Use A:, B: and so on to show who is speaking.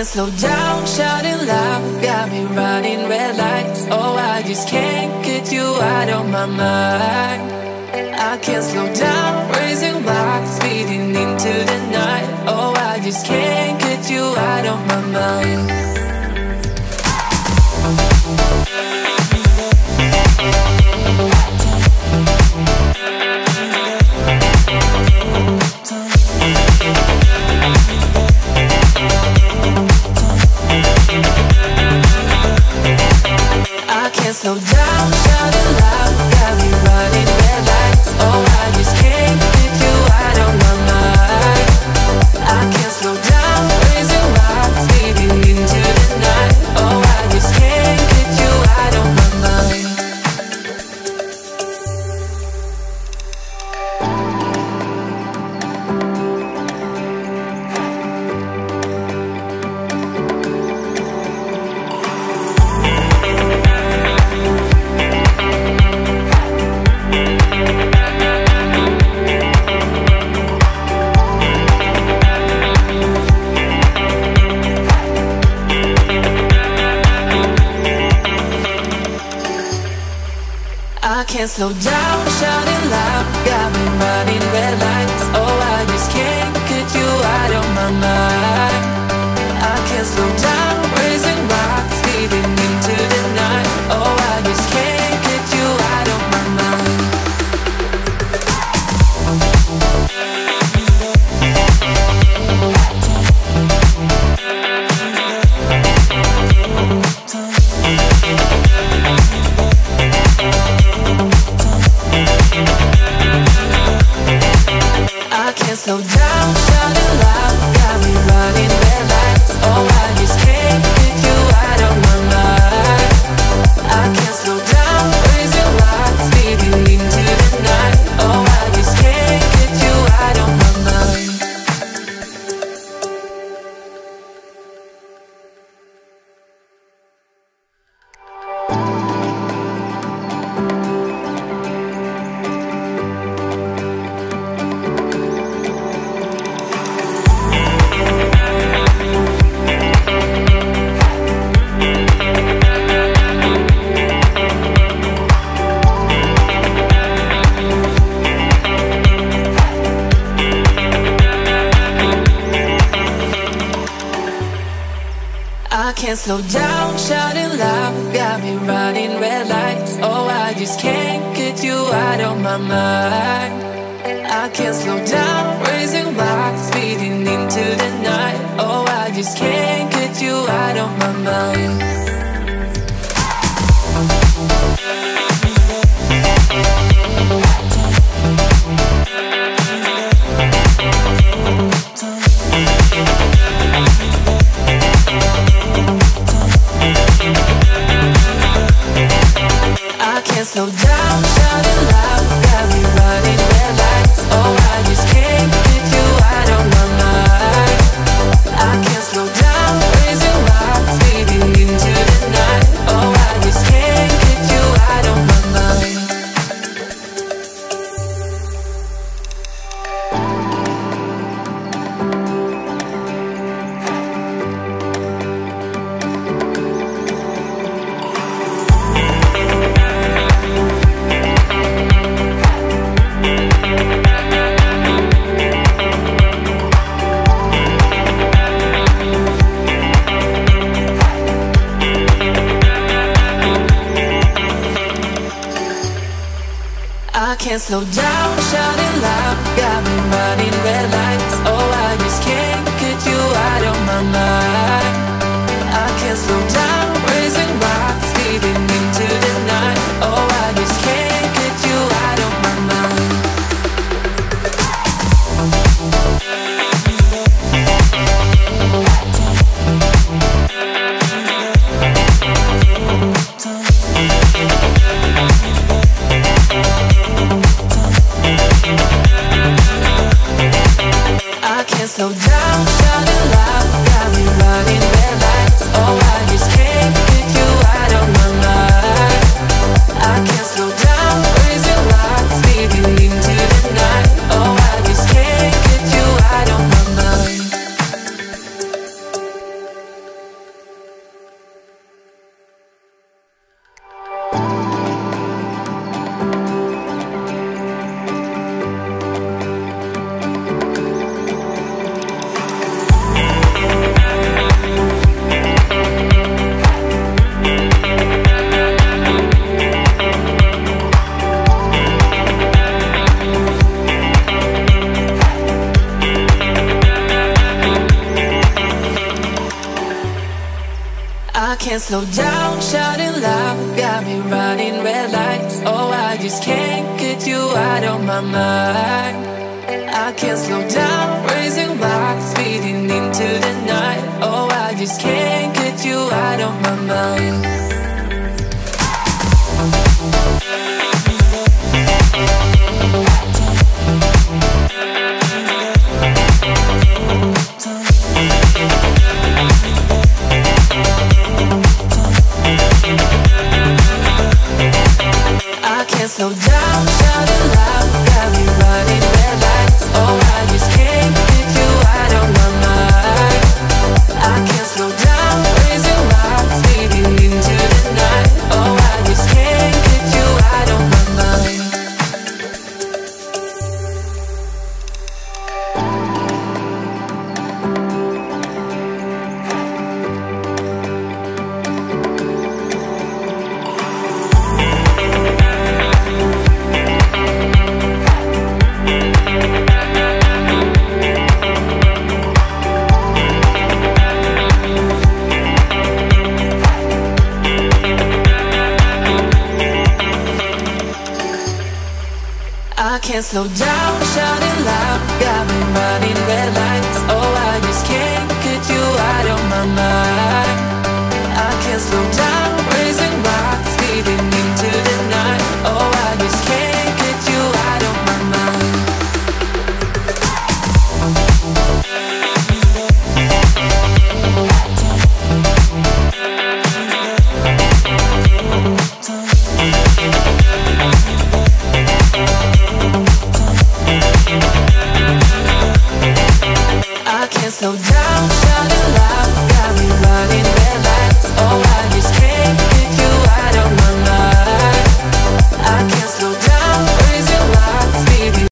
A: can't slow down, shouting loud, got me running red lights. Oh, I just can't get you out of my mind. I can't slow down, raising rocks, speeding into the night. Oh, I just can't get you out of my mind. I can't slow down, shouting loud, got me running red lights. Oh, I just can't get you out of my mind. I can't slow down, raising rocks, speeding into the night. Oh, I just can't get you out of my mind. I can't slow down, shouting loud, got me running red lights. Oh, I just can't get you out of my mind. I can't slow down, raising rocks, speeding into the night. Oh, I just can't get you out of my mind. I can't slow down, shouting loud, got me running red lights. Oh, I just can't get you out of my mind. I can't slow down, raising rocks, speeding into the night. Oh, I just can't get you out of my mind. I can't slow down, shouting loud, got me running red lights. Oh, I just can't get you out of my mind. I can't slow down, raising rocks, speeding into the night. Oh, I just can't get you out of my mind. I can't slow down, shouting loud, got me running red lights. Oh, I just can't get you out of my mind. I can't slow down, raising rocks, speeding into the night. Oh, I just can't get you out of my mind. I can't slow down, shouting loud, got me running red lights. Oh, I just can't get you out of my mind. I can't slow down, raising rocks, speeding into the night. Oh, I just can't get you out of my mind. I can't slow down, shouting loud, got me running red I can't slow down, shouting loud, got me running red lights. Oh, I just can't get you out of my mind. I can't slow down, raising my speeding into the night. Oh, I just can't get you out of my mind. I can't slow down, shouting loud, got me running red lights. Oh, I just can't get you out of my mind. I can't slow down, raising my speeding into the night. Oh, I just can't get you out of my mind. I can't slow down, shouting loud, got me running red lights. Oh, I just can't get you out of my mind.